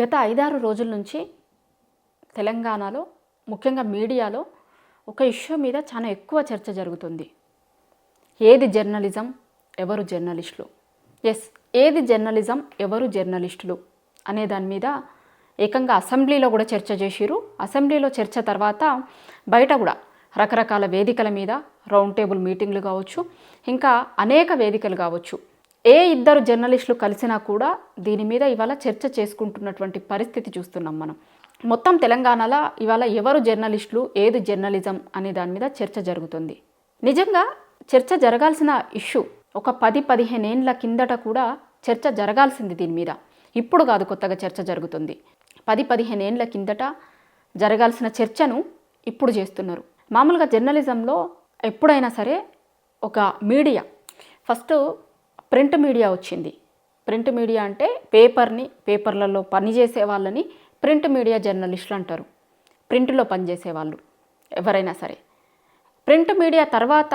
గత 5-6 రోజుల నుంచి తెలంగాణలో ముఖ్యంగా మీడియాలో ఒక ఇష్యూ మీద చాలా ఎక్కువ చర్చ జరుగుతుంది. ఏది జర్నలిజం, ఎవరు జర్నలిస్టులు? ఏది జర్నలిజం, ఎవరు జర్నలిస్టులు అనే దాని మీద ఏకంగా అసెంబ్లీలో కూడా చర్చ చేసిరు. అసెంబ్లీలో చర్చ తర్వాత బయట కూడా రకరకాల వేదికల మీద రౌండ్ టేబుల్ మీటింగ్లు కావచ్చు, ఇంకా అనేక వేదికలు కావచ్చు, ఏ ఇద్దరు జర్నలిస్టులు కలిసినా కూడా దీని మీద ఇవాళ చర్చ చేసుకుంటున్నటువంటి పరిస్థితి చూస్తున్నాం మనం. మొత్తం తెలంగాణలో ఇవాళ ఎవరు జర్నలిస్టులు, ఏది జర్నలిజం అనే దాని మీద చర్చ జరుగుతుంది. నిజంగా చర్చ జరగాల్సిన ఇష్యూ ఒక 10-15 ఏండ్ల కిందట కూడా చర్చ జరగాల్సింది దీని మీద. ఇప్పుడు కాదు కొత్తగా చర్చ జరుగుతుంది. 10-15 ఏండ్ల కిందట జరగాల్సిన చర్చను ఇప్పుడు చేస్తున్నారు. మామూలుగా జర్నలిజంలో ఎప్పుడైనా సరే ఒక మీడియా ఫస్ట్ ప్రింట్ మీడియా వచ్చింది. ప్రింట్ మీడియా అంటే పేపర్లలో పనిచేసే వాళ్ళని ప్రింట్ మీడియా జర్నలిస్టులు అంటారు. ప్రింట్లో పనిచేసే వాళ్ళు ఎవరైనా సరే. ప్రింట్ మీడియా తర్వాత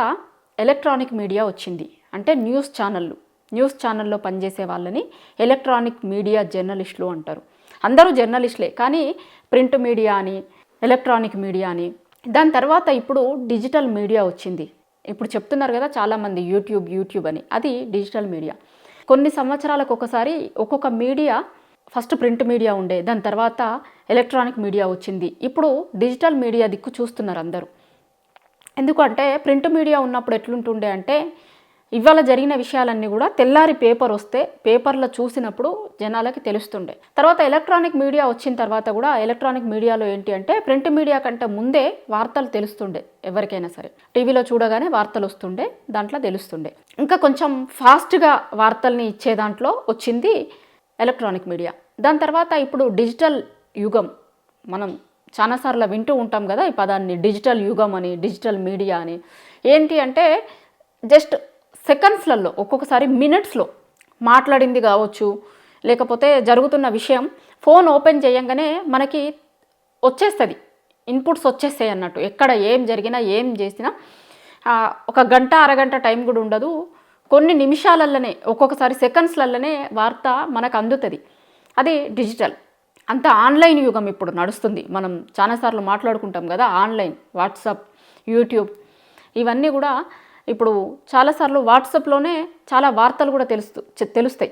ఎలక్ట్రానిక్ మీడియా వచ్చింది. అంటే న్యూస్ ఛానల్లో పనిచేసే వాళ్ళని ఎలక్ట్రానిక్ మీడియా జర్నలిస్టులు అంటారు. అందరూ జర్నలిస్టులే, కానీ ప్రింట్ మీడియా అని, ఎలక్ట్రానిక్ మీడియా అని. దాని తర్వాత ఇప్పుడు డిజిటల్ మీడియా వచ్చింది. ఇప్పుడు చెప్తున్నారు కదా చాలామంది యూట్యూబ్ అని, అది డిజిటల్ మీడియా. కొన్ని సంవత్సరాలకు ఒకసారి ఒక్కొక్క మీడియా, ఫస్ట్ ప్రింట్ మీడియా ఉండే, దాని తర్వాత ఎలక్ట్రానిక్ మీడియా వచ్చింది. ఇప్పుడు డిజిటల్ మీడియా దిక్కు చూస్తున్నారు అందరూ. ఎందుకంటే ప్రింట్ మీడియా ఉన్నప్పుడు ఎట్లుంటుండే అంటే ఇవాళ జరిగిన విషయాలన్నీ కూడా తెల్లారి పేపర్ వస్తే పేపర్లో చూసినప్పుడు జనాలకి తెలుస్తుండే. తర్వాత ఎలక్ట్రానిక్ మీడియా వచ్చిన తర్వాత కూడా ఎలక్ట్రానిక్ మీడియాలో ఏంటి అంటే ప్రింట్ మీడియా కంటే ముందే వార్తలు తెలుస్తుండే. ఎవరికైనా సరే టీవీలో చూడగానే వార్తలు వస్తుండే, దాంట్లో తెలుస్తుండే. ఇంకా కొంచెం ఫాస్ట్గా వార్తల్ని ఇచ్చే దాంట్లో వచ్చింది ఎలక్ట్రానిక్ మీడియా. దాని తర్వాత ఇప్పుడు డిజిటల్ యుగం, మనం చాలాసార్లు వింటూ ఉంటాం కదా ఈ పదాన్ని, డిజిటల్ యుగం అని, డిజిటల్ మీడియా అని. ఏంటి అంటే జస్ట్ సెకండ్స్లలో, ఒక్కొక్కసారి మినిట్స్లో మాట్లాడింది కావచ్చు, లేకపోతే జరుగుతున్న విషయం ఫోన్ ఓపెన్ చేయంగానే మనకి వచ్చేస్తుంది, ఇన్పుట్స్ వచ్చేస్తాయి అన్నట్టు. ఎక్కడ ఏం జరిగినా ఏం చేసినా ఒక గంట అరగంట టైం కూడా ఉండదు, కొన్ని నిమిషాలలోనే, ఒక్కొక్కసారి సెకండ్స్లలోనే వార్త మనకు అందుతుంది. అది డిజిటల్. అంత ఆన్లైన్ యుగం ఇప్పుడు నడుస్తుంది. మనం చాలాసార్లు మాట్లాడుకుంటాం కదా ఆన్లైన్, వాట్సాప్, యూట్యూబ్, ఇవన్నీ కూడా ఇప్పుడు చాలాసార్లు వాట్సాప్లోనే చాలా వార్తలు కూడా తెలుస్తాయి.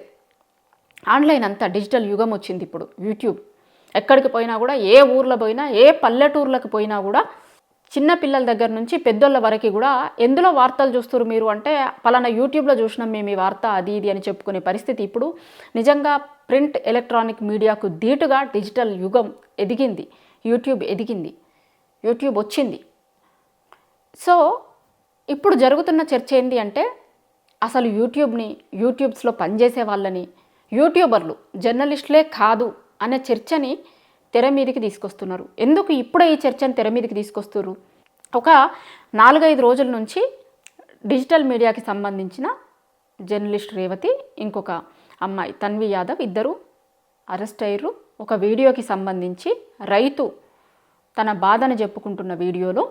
ఆన్లైన్ అంతా డిజిటల్ యుగం వచ్చింది ఇప్పుడు. యూట్యూబ్ ఎక్కడికి పోయినా కూడా, ఏ ఊర్లో పోయినా, ఏ పల్లెటూర్లకు పోయినా కూడా, చిన్న పిల్లల దగ్గర నుంచి పెద్దోళ్ళ వరకు కూడా ఎందులో వార్తలు చూస్తారు మీరు అంటే పలానా యూట్యూబ్లో చూసినాం మేము ఈ వార్త, అది ఇది అని చెప్పుకునే పరిస్థితి ఇప్పుడు. నిజంగా ప్రింట్ ఎలక్ట్రానిక్ మీడియాకు ధీటుగా డిజిటల్ యుగం ఎదిగింది, యూట్యూబ్ వచ్చింది. సో ఇప్పుడు జరుగుతున్న చర్చ ఏంటి అంటే అసలు యూట్యూబ్స్లో పనిచేసే వాళ్ళని యూట్యూబర్లు జర్నలిస్టులే కాదు అనే చర్చని తెర మీదకి తీసుకొస్తున్నారు. ఎందుకు ఇప్పుడే ఈ చర్చని తెర మీదకి తీసుకొస్తున్నారు? ఒక 4-5 రోజుల నుంచి డిజిటల్ మీడియాకి సంబంధించిన జర్నలిస్ట్ రేవతి, ఇంకొక అమ్మాయి తన్వి యాదవ్, ఇద్దరు అరెస్ట్ అయ్యారు. ఒక వీడియోకి సంబంధించి రైతు తన బాధను చెప్పుకుంటున్న వీడియోలో,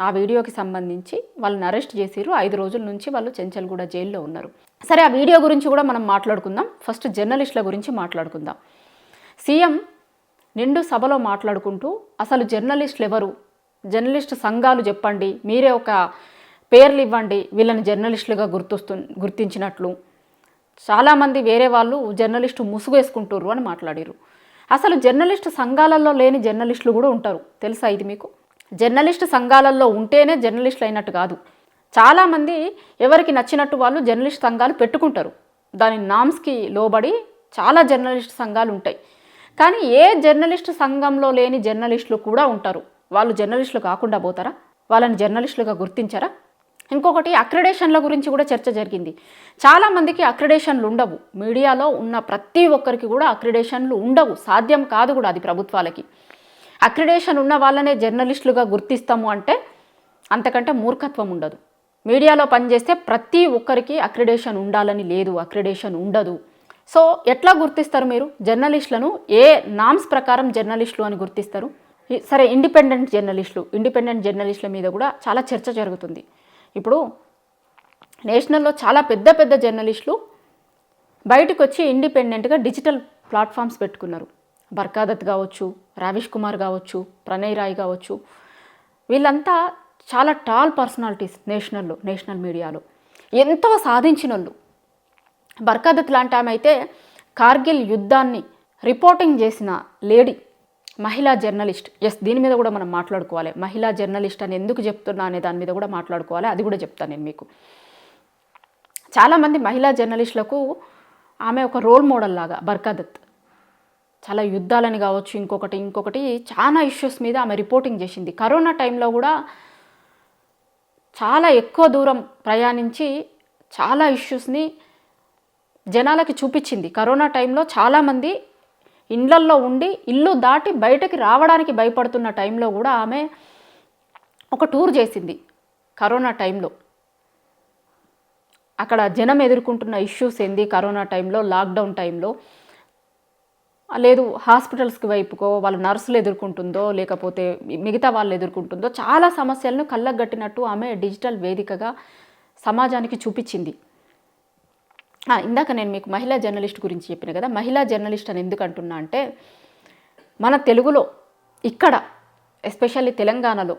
ఆ వీడియోకి సంబంధించి వాళ్ళని అరెస్ట్ చేసిరు. 5 రోజుల నుంచి వాళ్ళు చెంచల్గూడ జైల్లో ఉన్నారు. సరే, ఆ వీడియో గురించి కూడా మనం మాట్లాడుకుందాం. ఫస్ట్ జర్నలిస్టుల గురించి మాట్లాడుకుందాం. సీఎం నిండు సభలో మాట్లాడుకుంటూ అసలు జర్నలిస్టులు ఎవరు, జర్నలిస్టు సంఘాలు చెప్పండి, మీరే ఒక పేర్లు ఇవ్వండి వీళ్ళని జర్నలిస్టులుగా గుర్తించినట్లు, చాలామంది వేరే వాళ్ళు జర్నలిస్టు ముసుగు వేసుకుంటారు అని మాట్లాడారు. అసలు జర్నలిస్టు సంఘాలలో లేని జర్నలిస్టులు కూడా ఉంటారు, తెలుసా ఇది మీకు? జర్నలిస్టు సంఘాలలో ఉంటేనే జర్నలిస్టులు అయినట్టు కాదు. చాలామంది ఎవరికి నచ్చినట్టు వాళ్ళు జర్నలిస్ట్ సంఘాలు పెట్టుకుంటారు. దాని నామ్స్కి లోబడి చాలా జర్నలిస్ట్ సంఘాలు ఉంటాయి. కానీ ఏ జర్నలిస్టు సంఘంలో లేని జర్నలిస్టులు కూడా ఉంటారు. వాళ్ళు జర్నలిస్టులు కాకుండా పోతారా? వాళ్ళని జర్నలిస్టులుగా గుర్తించారా? ఇంకొకటి, అక్రిడేషన్ల గురించి కూడా చర్చ జరిగింది. చాలామందికి అక్రిడేషన్లు ఉండవు. మీడియాలో ఉన్న ప్రతి ఒక్కరికి కూడా అక్రిడేషన్లు ఉండవు, సాధ్యం కాదు కూడా అది ప్రభుత్వాలకి. అక్రిడేషన్ ఉన్న వాళ్ళనే జర్నలిస్టులుగా గుర్తిస్తాము అంటే అంతకంటే మూర్ఖత్వం ఉండదు. మీడియాలో పనిచేస్తే ప్రతి ఒక్కరికి అక్రిడేషన్ ఉండాలని లేదు, అక్రిడేషన్ ఉండదు. సో ఎట్లా గుర్తిస్తారు మీరు జర్నలిస్టులను? ఏ నామ్స్ ప్రకారం జర్నలిస్టులు అని గుర్తిస్తారు? సరే, ఇండిపెండెంట్ జర్నలిస్టుల మీద కూడా చాలా చర్చ జరుగుతుంది. ఇప్పుడు నేషనల్లో చాలా పెద్ద పెద్ద జర్నలిస్టులు బయటకు వచ్చి ఇండిపెండెంట్గా డిజిటల్ ప్లాట్ఫామ్స్ పెట్టుకున్నారు. బర్కాదత్ కావచ్చు, రావిష్ కుమార్ కావచ్చు, ప్రణయ్ రాయ్ కావచ్చు, వీళ్ళంతా చాలా టాల్ పర్సనాలిటీస్ నేషనల్ మీడియాలో ఎంతో సాధించిన వాళ్ళు. బర్కాదత్ లాంటి ఆమె అయితే కార్గిల్ యుద్ధాన్ని రిపోర్టింగ్ చేసిన లేడీ, మహిళా జర్నలిస్ట్. దీని మీద కూడా మనం మాట్లాడుకోవాలి. మహిళా జర్నలిస్ట్ అని ఎందుకు చెప్తున్నా అనే దాని మీద కూడా మాట్లాడుకోవాలి. అది కూడా చెప్తాను నేను మీకు. చాలామంది మహిళా జర్నలిస్టులకు ఆమె ఒక రోల్ మోడల్ లాగా బర్కాదత్. చాలా యుద్ధాలని కావచ్చు, ఇంకొకటి చాలా ఇష్యూస్ మీద ఆమె రిపోర్టింగ్ చేసింది. కరోనా టైంలో కూడా చాలా ఎక్కువ దూరం ప్రయాణించి చాలా ఇష్యూస్ని జనాలకి చూపించింది. కరోనా టైంలో చాలామంది ఇండ్లల్లో ఉండి ఇల్లు దాటి బయటకి రావడానికి భయపడుతున్న టైంలో కూడా ఆమె ఒక టూర్ చేసింది. కరోనా టైంలో అక్కడ జనం ఎదుర్కొంటున్న ఇష్యూస్ ఏంది, కరోనా టైంలో, లాక్డౌన్ టైంలో, లేదు హాస్పిటల్స్కి వైపుకో వాళ్ళ నర్సులు ఎదుర్కొంటుందో లేకపోతే మిగతా వాళ్ళు ఎదుర్కొంటుందో చాలా సమస్యలను కళ్ళకు గట్టినట్టు ఆమె డిజిటల్ వేదికగా సమాజానికి చూపించింది. ఇందాక నేను మీకు మహిళా జర్నలిస్ట్ గురించి చెప్పిన కదా. మహిళా జర్నలిస్ట్ అని ఎందుకు అంటున్నా అంటే, మన తెలుగులో ఇక్కడ ఎస్పెషల్లీ తెలంగాణలో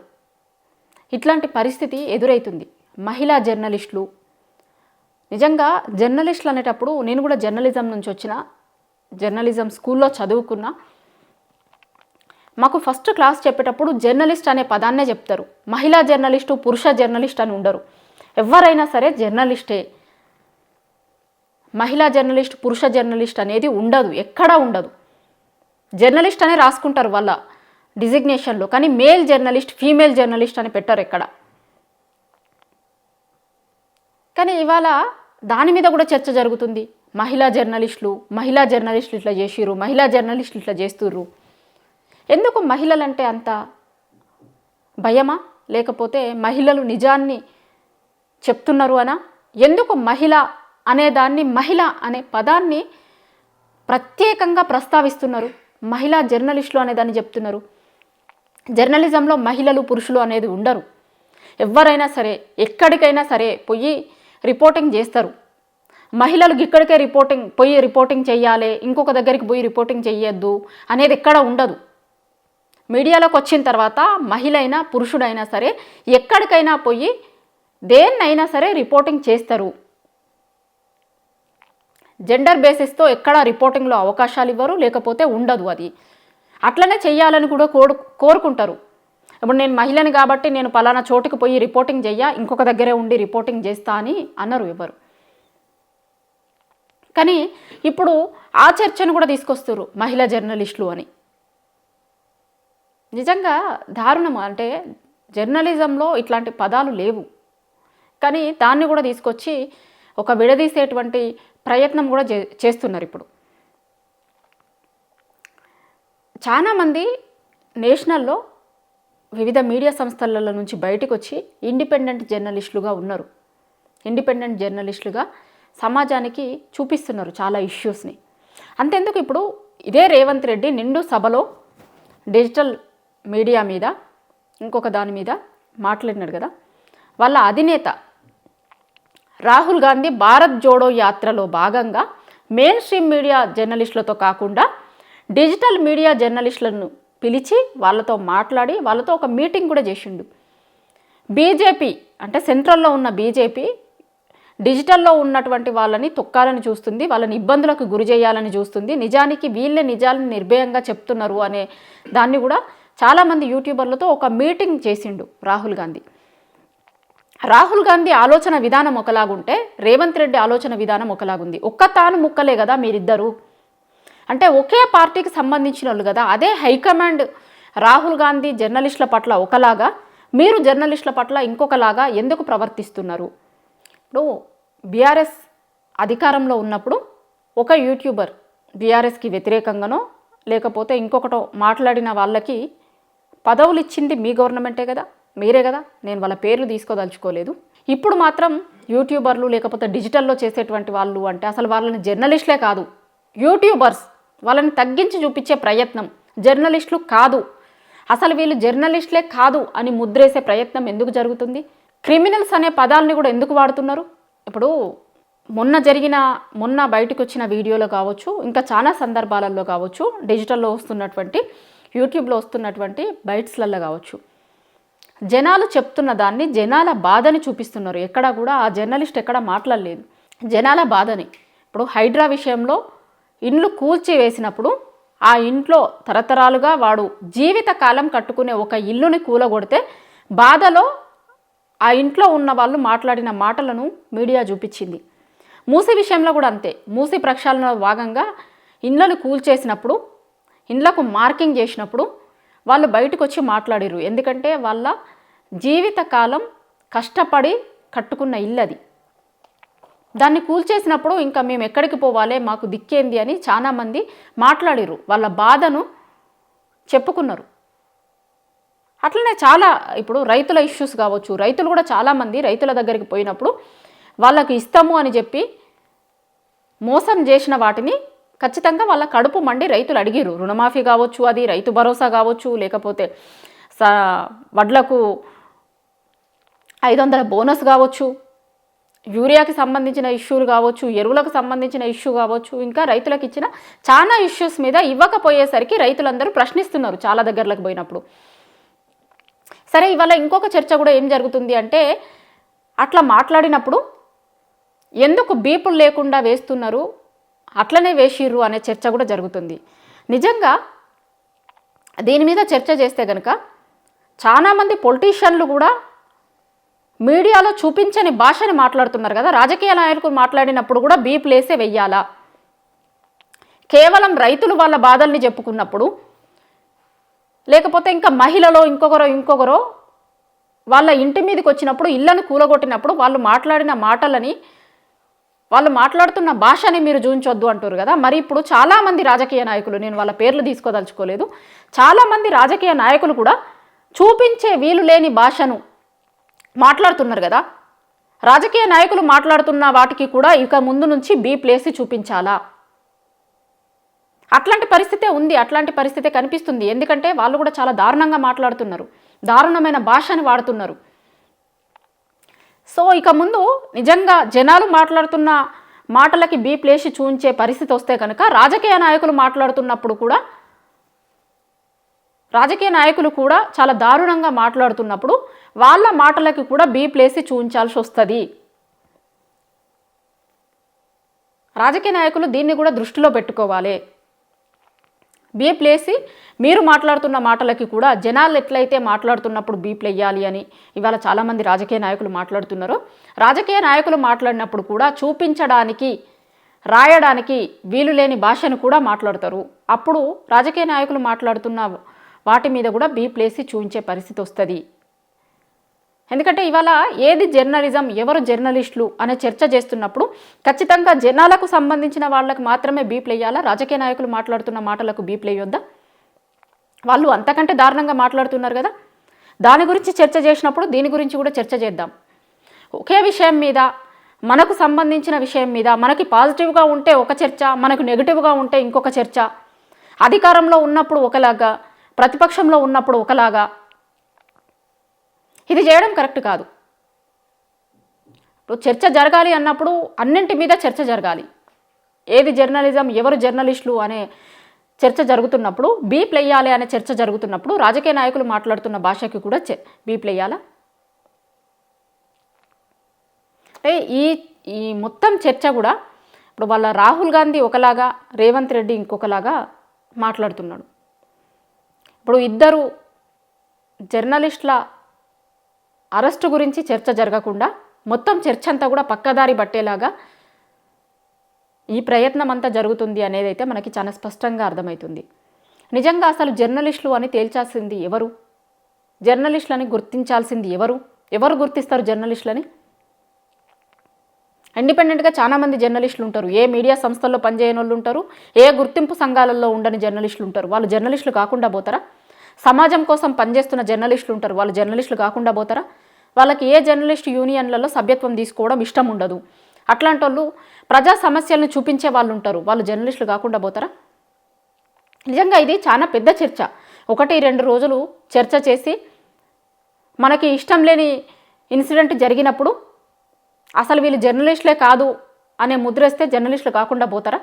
ఇట్లాంటి పరిస్థితి ఎదురవుతుంది. మహిళా జర్నలిస్టులు నిజంగా జర్నలిస్టులు అనేటప్పుడు, నేను కూడా జర్నలిజం నుంచి వచ్చిన, జర్నలిజం స్కూల్లో చదువుకున్నా. మాకు ఫస్ట్ క్లాస్ చెప్పేటప్పుడు జర్నలిస్ట్ అనే పదాన్నే చెప్తారు. మహిళా జర్నలిస్టు, పురుష జర్నలిస్ట్ అని ఉండరు. ఎవరైనా సరే జర్నలిస్టే. మహిళా జర్నలిస్ట్, పురుష జర్నలిస్ట్ అనేది ఉండదు, ఎక్కడా ఉండదు. జర్నలిస్ట్ అనే రాసుకుంటారు వాళ్ళ డిజిగ్నేషన్లో, కానీ మేల్ జర్నలిస్ట్, ఫీమేల్ జర్నలిస్ట్ అని పెట్టారు ఎక్కడ. కానీ ఇవాళ దాని మీద కూడా చర్చ జరుగుతుంది. మహిళా జర్నలిస్టులు ఇట్లా చేసిర్రు, మహిళా జర్నలిస్టులు ఇట్లా చేస్తుర్రు. ఎందుకు మహిళలంటే అంత భయమా, లేకపోతే మహిళలు నిజాన్ని చెప్తున్నారు అనా? ఎందుకు మహిళ అనేదాన్ని, మహిళ అనే పదాన్ని ప్రత్యేకంగా ప్రస్తావిస్తున్నారు? మహిళా జర్నలిస్టులు అనేదాన్ని చెప్తున్నారు. జర్నలిజంలో మహిళలు పురుషులు అనేది ఉండరు. ఎవరైనా సరే ఎక్కడికైనా సరే పోయి రిపోర్టింగ్ చేస్తారు. మహిళలు ఇక్కడికే రిపోర్టింగ్ చెయ్యాలి, ఇంకొక దగ్గరికి పోయి రిపోర్టింగ్ చెయ్యొద్దు అనేది ఎక్కడ ఉండదు. మీడియాలోకి వచ్చిన తర్వాత మహిళ అయినా పురుషుడైనా సరే ఎక్కడికైనా పోయి దేన్నైనా సరే రిపోర్టింగ్ చేస్తారు. జెండర్ బేసిస్తో ఎక్కడ రిపోర్టింగ్లో అవకాశాలు ఇవ్వరు, లేకపోతే ఉండదు. అది అట్లనే చెయ్యాలని కూడా కోరుకుంటారు. ఇప్పుడు నేను మహిళని కాబట్టి నేను పలానా చోటుకు పోయి రిపోర్టింగ్ చెయ్యా, ఇంకొక దగ్గరే ఉండి రిపోర్టింగ్ చేస్తా అని అన్నారు ఎవరు. కానీ ఇప్పుడు ఆ చర్చను కూడా తీసుకొస్తారు మహిళా జర్నలిస్టులు అని. నిజంగా దారుణం. అంటే జర్నలిజంలో ఇట్లాంటి పదాలు లేవు, కానీ దాన్ని కూడా తీసుకొచ్చి ఒక విడదీసేటువంటి ప్రయత్నం కూడా చేస్తున్నారు. ఇప్పుడు చాలామంది నేషనల్లో వివిధ మీడియా సంస్థల నుంచి బయటకు వచ్చి ఇండిపెండెంట్ జర్నలిస్టులుగా ఉన్నారు. ఇండిపెండెంట్ జర్నలిస్టులుగా సమాజానికి చూపిస్తున్నారు చాలా ఇష్యూస్ని. అంతెందుకు, ఇప్పుడు ఇదే రేవంత్ రెడ్డి నిండు సభలో డిజిటల్ మీడియా మీద ఇంకొక దాని మీద మాట్లాడినాడు కదా. వాళ్ళ అధినేత రాహుల్ గాంధీ భారత్ జోడో యాత్రలో భాగంగా మెయిన్ స్ట్రీమ్ మీడియా జర్నలిస్టులతో కాకుండా డిజిటల్ మీడియా జర్నలిస్టులను పిలిచి వాళ్ళతో మాట్లాడి వాళ్ళతో ఒక మీటింగ్ కూడా చేసిండు. బీజేపీ అంటే సెంట్రల్లో ఉన్న బీజేపీ డిజిటల్లో ఉన్నటువంటి వాళ్ళని తొక్కాలని చూస్తుంది, వాళ్ళని ఇబ్బందులకు గురి చేయాలని చూస్తుంది, నిజానికి వీళ్ళే నిజాలను నిర్భయంగా చెప్తున్నారు అనే దాన్ని కూడా చాలామంది యూట్యూబర్లతో ఒక మీటింగ్ చేసిండు రాహుల్ గాంధీ. రాహుల్ గాంధీ ఆలోచన విధానం ఒకలాగుంటే రేవంత్ రెడ్డి ఆలోచన విధానం ఒకలాగుంది. ఒక్క తాను ముక్కలే కదా మీరిద్దరు, అంటే ఒకే పార్టీకి సంబంధించిన వాళ్ళు కదా. అదే హైకమాండ్ రాహుల్ గాంధీ జర్నలిస్టుల పట్ల ఒకలాగా, మీరు జర్నలిస్టుల పట్ల ఇంకొకలాగా ఎందుకు ప్రవర్తిస్తున్నారు? ఇప్పుడు బీఆర్ఎస్ అధికారంలో ఉన్నప్పుడు ఒక యూట్యూబర్ బీఆర్ఎస్కి వ్యతిరేకంగానో లేకపోతే ఇంకొకటో మాట్లాడిన వాళ్ళకి పదవులు ఇచ్చింది మీ గవర్నమెంటే కదా, మీరే కదా. నేను వాళ్ళ పేర్లు తీసుకోదలుచుకోలేదు. ఇప్పుడు మాత్రం యూట్యూబర్లు లేకపోతే డిజిటల్లో చేసేటువంటి వాళ్ళు అంటే అసలు వాళ్ళని జర్నలిస్టులే కాదు, యూట్యూబర్స్, వాళ్ళని తగ్గించి చూపించే ప్రయత్నం. జర్నలిస్టులు కాదు, అసలు వీళ్ళు జర్నలిస్టులే కాదు అని ముద్రేసే ప్రయత్నం ఎందుకు జరుగుతుంది? క్రిమినల్స్ అనే పదాలని కూడా ఎందుకు వాడుతున్నారు? ఇప్పుడు మొన్న బయటకు వచ్చిన వీడియోలో కావచ్చు, ఇంకా చాలా సందర్భాలలో కావచ్చు, డిజిటల్లో వస్తున్నటువంటి యూట్యూబ్లో వస్తున్నటువంటి బైట్స్లలో కావచ్చు, జనాలు చెప్తున్న దాన్ని, జనాల బాధని చూపిస్తున్నారు. ఎక్కడ కూడా ఆ జర్నలిస్ట్ ఎక్కడ మాట్లాడలేదు జనాల బాధని. ఇప్పుడు హైడ్రా విషయంలో ఇండ్లు కూల్చి వేసినప్పుడు ఆ ఇంట్లో తరతరాలుగా వాడు జీవితకాలం కట్టుకునే ఒక ఇల్లుని కూలగొడితే బాధలో ఆ ఇంట్లో ఉన్న వాళ్ళు మాట్లాడిన మాటలను మీడియా చూపించింది. మూసీ విషయంలో కూడా అంతే. మూసీ ప్రక్షాళనలో భాగంగా ఇండ్లను కూల్చేసినప్పుడు, ఇండ్లకు మార్కింగ్ చేసినప్పుడు వాళ్ళు బయటకు వచ్చి మాట్లాడిరు. ఎందుకంటే వాళ్ళ జీవితకాలం కష్టపడి కట్టుకున్న ఇల్లు అది. దాన్ని కూల్చేసినప్పుడు ఇంకా మేము ఎక్కడికి పోవాలి, మాకు దిక్కేంది అని చాలామంది మాట్లాడిరు, వాళ్ళ బాధను చెప్పుకున్నారు. అట్లనే చాలా ఇప్పుడు రైతుల ఇష్యూస్ కావచ్చు, రైతులు కూడా చాలామంది రైతుల దగ్గరికి పోయినప్పుడు వాళ్ళకు ఇస్తాము అని చెప్పి మోసం చేసిన వాటిని ఖచ్చితంగా వాళ్ళ కడుపు మండి రైతులు అడిగిరు. రుణమాఫీ కావచ్చు, అది రైతు భరోసా కావచ్చు, లేకపోతే వడ్లకు 500 బోనస్ కావచ్చు, యూరియాకి సంబంధించిన ఇష్యూలు కావచ్చు, ఎరువులకు సంబంధించిన ఇష్యూ కావచ్చు, ఇంకా రైతులకు ఇచ్చిన చాలా ఇష్యూస్ మీద ఇవ్వకపోయేసరికి రైతులందరూ ప్రశ్నిస్తున్నారు చాలా దగ్గరలకు పోయినప్పుడు. సరే, ఇవాళ ఇంకొక చర్చ కూడా ఏం జరుగుతుంది అంటే, అట్లా మాట్లాడినప్పుడు ఎందుకు బీపులు లేకుండా వేస్తున్నారు, అట్లనే వేసిర్రు అనే చర్చ కూడా జరుగుతుంది. నిజంగా దీని మీద చర్చ చేస్తే కనుక చాలామంది పొలిటీషియన్లు కూడా మీడియాలో చూపించని భాషని మాట్లాడుతున్నారు కదా. రాజకీయ నాయకులు మాట్లాడినప్పుడు కూడా బీపులేసే వెయ్యాలా? కేవలం రైతులు వాళ్ళ బాధల్ని చెప్పుకున్నప్పుడు, లేకపోతే ఇంకా మహిళలో ఇంకొకరో వాళ్ళ ఇంటి మీదకి వచ్చినప్పుడు, ఇళ్లను కూలగొట్టినప్పుడు వాళ్ళు మాట్లాడిన మాటలని, వాళ్ళు మాట్లాడుతున్న భాషని మీరు చూపించొద్దు అంటారు కదా. మరి ఇప్పుడు చాలామంది రాజకీయ నాయకులు, నేను వాళ్ళ పేర్లు తీసుకోదలుచుకోలేదు, చాలామంది రాజకీయ నాయకులు కూడా చూపించే వీలు లేని భాషను మాట్లాడుతున్నారు కదా. రాజకీయ నాయకులు మాట్లాడుతున్న వాటికి కూడా ఇక ముందు నుంచి బీప్లేసి చూపించాలా? అట్లాంటి పరిస్థితే ఉంది, అట్లాంటి పరిస్థితే కనిపిస్తుంది. ఎందుకంటే వాళ్ళు కూడా చాలా దారుణంగా మాట్లాడుతున్నారు, దారుణమైన భాషని వాడుతున్నారు. సో ఇక ముందు నిజంగా జనాలు మాట్లాడుతున్న మాటలకి బీప్లేసి చూపించే పరిస్థితి వస్తే కనుక రాజకీయ నాయకులు మాట్లాడుతున్నప్పుడు కూడా, రాజకీయ నాయకులు కూడా చాలా దారుణంగా మాట్లాడుతున్నప్పుడు వాళ్ళ మాటలకి కూడా బీప్లేసి చూపించాల్సి వస్తుంది. రాజకీయ నాయకులు దీన్ని కూడా దృష్టిలో పెట్టుకోవాలి. బీప్లేసి మీరు మాట్లాడుతున్న మాటలకి కూడా జనాలు ఎట్లయితే మాట్లాడుతున్నప్పుడు బీప్లు వేయాలి అని ఇవాళ చాలామంది రాజకీయ నాయకులు మాట్లాడుతున్నారు. రాజకీయ నాయకులు మాట్లాడినప్పుడు కూడా చూపించడానికి, రాయడానికి వీలు లేని భాషను కూడా మాట్లాడతారు. అప్పుడు రాజకీయ నాయకులు మాట్లాడుతున్న వాటి మీద కూడా బీప్లేసి చూపించే పరిస్థితి వస్తుంది. ఎందుకంటే ఇవాళ ఏది జర్నలిజం, ఎవరు జర్నలిస్టులు అనే చర్చ చేస్తున్నప్పుడు ఖచ్చితంగా జనాలకు సంబంధించిన వాళ్ళకు మాత్రమే బీప్లు వేయాలా? రాజకీయ నాయకులు మాట్లాడుతున్న మాటలకు బీప్లు వేయొద్దా? వాళ్ళు అంతకంటే దారుణంగా మాట్లాడుతున్నారు కదా. దాని గురించి చర్చ చేసినప్పుడు దీని గురించి కూడా చర్చ చేద్దాం. ఒకే విషయం మీద, మనకు సంబంధించిన విషయం మీద మనకి పాజిటివ్గా ఉంటే ఒక చర్చ, మనకు నెగిటివ్గా ఉంటే ఇంకొక చర్చ, అధికారంలో ఉన్నప్పుడు ఒకలాగా, ప్రతిపక్షంలో ఉన్నప్పుడు ఒకలాగా, ఇది చేయడం కరెక్ట్ కాదు. ఇప్పుడు చర్చ జరగాలి అన్నప్పుడు అన్నింటి మీద చర్చ జరగాలి. ఏది జర్నలిజం, ఎవరు జర్నలిస్టులు అనే చర్చ జరుగుతున్నప్పుడు, బీప్లు వేయాలి అనే చర్చ జరుగుతున్నప్పుడు రాజకీయ నాయకులు మాట్లాడుతున్న భాషకి కూడా బీప్లు వేయాలా? అంటే ఈ మొత్తం చర్చ కూడా ఇప్పుడు వాళ్ళ రాహుల్ గాంధీ ఒకలాగా, రేవంత్ రెడ్డి ఇంకొకలాగా మాట్లాడుతున్నాడు. ఇప్పుడు ఇద్దరు జర్నలిస్టుల అరెస్టు గురించి చర్చ జరగకుండా మొత్తం చర్చ అంతా కూడా పక్కదారి పట్టేలాగా ఈ ప్రయత్నం అంతా జరుగుతుంది అనేది అయితే మనకి చాలా స్పష్టంగా అర్థమవుతుంది. నిజంగా అసలు జర్నలిస్టులు అని తేల్చాల్సింది ఎవరు? జర్నలిస్టులని గుర్తించాల్సింది ఎవరు? ఎవరు గుర్తిస్తారు జర్నలిస్టులని? ఇండిపెండెంట్గా చాలామంది జర్నలిస్టులు ఉంటారు. ఏ మీడియా సంస్థల్లో పనిచేయని వాళ్ళు ఉంటారు, ఏ గుర్తింపు సంఘాలలో ఉండని జర్నలిస్టులు ఉంటారు. వాళ్ళు జర్నలిస్టులు కాకుండా పోతారా? సమాజం కోసం పనిచేస్తున్న జర్నలిస్టులు ఉంటారు, వాళ్ళు జర్నలిస్టులు కాకుండా పోతారా? వాళ్ళకి ఏ జర్నలిస్ట్ యూనియన్లలో సభ్యత్వం తీసుకోవడం ఇష్టం ఉండదు. అట్లాంటి వాళ్ళు ప్రజా సమస్యలను చూపించే వాళ్ళు ఉంటారు, వాళ్ళు జర్నలిస్టులు కాకుండా పోతారా? నిజంగా ఇది చాలా పెద్ద చర్చ. 1-2 రోజులు చర్చ చేసి మనకి ఇష్టం లేని ఇన్సిడెంట్ జరిగినప్పుడు అసలు వీళ్ళు జర్నలిస్టులే కాదు అనే ముద్రేస్తే జర్నలిస్టులు కాకుండా పోతారా?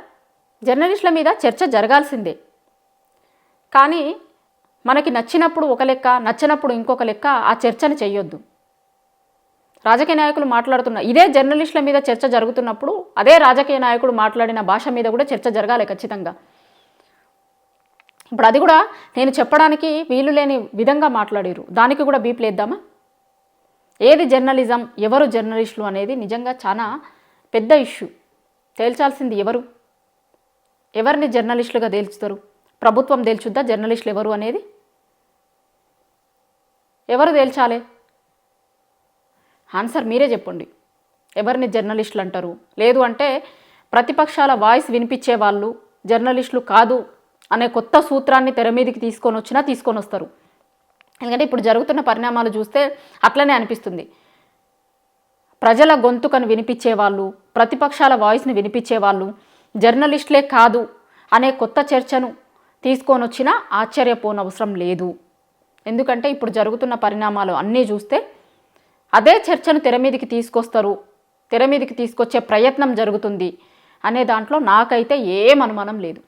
జర్నలిస్టుల మీద చర్చ జరగాల్సిందే. కానీ మనకి నచ్చినప్పుడు ఒక లెక్క, నచ్చినప్పుడు ఇంకొక లెక్క ఆ చర్చను చేయొద్దు. రాజకీయ నాయకులు మాట్లాడుతున్న ఇదే జర్నలిస్టుల మీద చర్చ జరుగుతున్నప్పుడు అదే రాజకీయ నాయకుడు మాట్లాడిన భాష మీద కూడా చర్చ జరగాలి ఖచ్చితంగా. ఇప్పుడు అది కూడా నేను చెప్పడానికి వీలు లేని విధంగా మాట్లాడారు, దానికి కూడా బీప్లేద్దామా? ఏది జర్నలిజం, ఎవరు జర్నలిస్టులు అనేది నిజంగా చాలా పెద్ద ఇష్యూ. తేల్చాల్సింది ఎవరు? ఎవరిని జర్నలిస్టులుగా తేల్చుతారు? ప్రభుత్వం తేల్చుద్దా జర్నలిస్టులు ఎవరు అనేది? ఎవరు తేల్చాలి? ఆన్సర్ మీరే చెప్పండి. ఎవరిని జర్నలిస్టులు అంటారు? లేదు అంటే ప్రతిపక్షాల వాయిస్ వినిపించే వాళ్ళు జర్నలిస్టులు కాదు అనే కొత్త సూత్రాన్ని తెర మీదకి తీసుకొని వస్తారు. ఎందుకంటే ఇప్పుడు జరుగుతున్న పరిణామాలు చూస్తే అట్లనే అనిపిస్తుంది. ప్రజల గొంతుకను వినిపించే వాళ్ళు, ప్రతిపక్షాల వాయిస్ని వినిపించే వాళ్ళు జర్నలిస్టులే కాదు అనే కొత్త చర్చను తీసుకొని వచ్చినా ఆశ్చర్యపోనవసరం లేదు. ఎందుకంటే ఇప్పుడు జరుగుతున్న పరిణామాలు అన్నీ చూస్తే అదే చర్చను తెర మీదకి తీసుకొస్తారు, తెర మీదకి తీసుకొచ్చే ప్రయత్నం జరుగుతుంది అనే దాంట్లో నాకైతే ఏం అనుమానం లేదు.